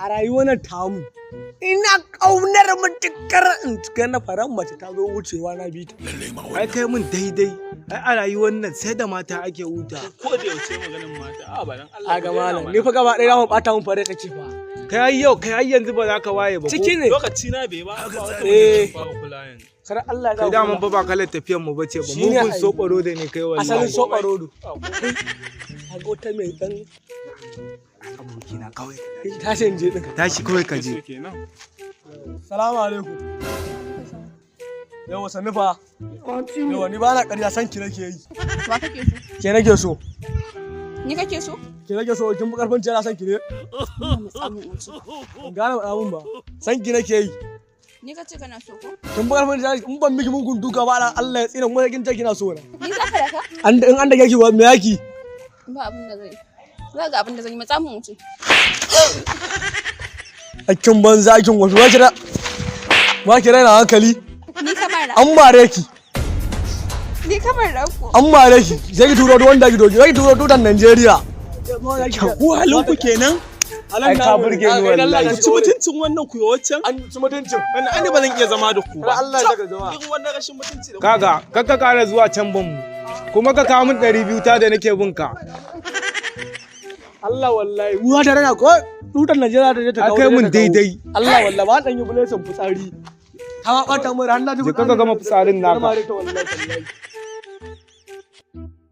a rayuwar nan tamu ina ƙaunar matukar in ga na faran mace ta zo wucewa na bi ta. Ai kai mun daidai. Ai a rayuwar nan sai da mata ake huta. Ko da yaushe maganin mata. A ba dan Allah. A ga malam ni fa gaba ɗaya mu bata mun fare kace fa. Kai yau kai har yanzu ba za ka waye ba. Ciki ne. Lokaci na bai ba. Kar Allah ya kai da mun ba kalar tafiyar mu bace ba. Mun kun sobaro da ne kai wallahi. Asalin sobaro do. Hago ta mai dan abokina kawai. Tashi in je din. Tashi kawai ka je. Salamu alaikum. Yawa sannu fa. Yawa ni ba na ƙarya san ki nake yi. Wa kake so? Ke nake so. Ni kake so? Ke nake so kin bu karfin jira san ki ne. Ban gane ba abun ba. San ki nake yi. Ni kace kana so ko? Kin bu karfin jira in ban miki mugun duka ba Allah ya tsina kuma kin ce kina so na. Ni za ka daka? In an dake ki ba me yaki? Ba abin da zai. Za ga abin da zan yi matsa mun wuce. Hakkin banza kin wasu ba kira. Ba kira na hankali. Ni kamar da. An mare ki. Ni kamar da ku. An mare ki. Sai ki turo wanda ki doki. Sai ki turo tutan Najeriya. Ku halin ku kenan. Ai ka burge ni wallahi. Ci mutuncin wannan ku waccan. An ci mutuncin. Wannan an ba zan iya zama da ku ba. Allah ya saka zama. Irin wannan rashin mutunci da ku. Kaga kakka kara zuwa can ban mu. Kuma ka kawo min 200 ta da nake bin ka. Allah wallahi. Ruwa ta rana ko tutan Najeriya ta je ta kawo. Akai mun daidai. Allah wallahi ba dan yi bulesin fitsari. Ta ma bata mu ran na ji. Je ka gama fitsarin naka.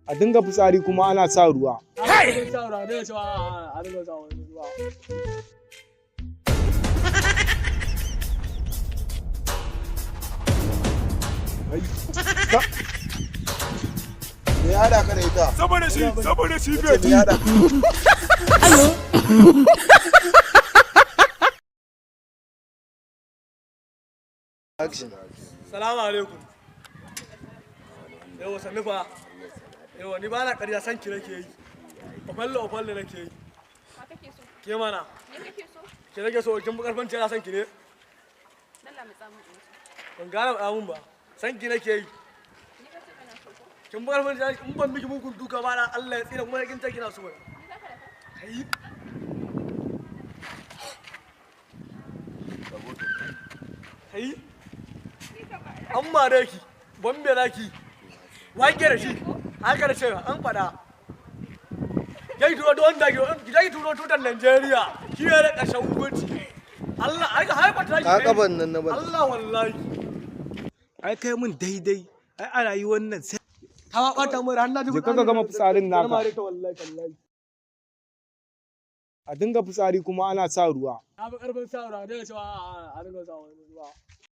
A dinga fitsari kuma ana sa ruwa. Me ya haɗa ka da ita? Saboda shi Me ya haɗa? Action. Salamu alaikum. Yawa sannu fa. Yawa ni ba na ƙarya san ki nake yi. Ofalle nake yi. Wa kake so? Ke mana. Ni kake so? Ke nake so kin bu karfin jira san ki ne. Dalla matsa mun wuce. Ban gane ba mun ba. San ki nake yi. Ni kace kana so ko? Kin bu karfin jira in ban miki mugun duka ba Allah ya tsina kuma kin ce kina so. Kai. Kai. An mare ki. Bombe naki. Wake da shi. Haka da cewa an faɗa. Jai turo don da jai turo tutan Najeriya. Shi ne da ƙarshen hukunci. Allah ai haifa ta shi. Ka kaban nan na ba. Allah wallahi. Ai kai mun daidai. Ai a rayuwar nan sai Ta ma bata mu ran na ji. je ka gama fitsarin naka. Wallahi. A dinga fitsari kuma ana sa ruwa. Na bi karfin sa da cewa a dinga sa ruwa.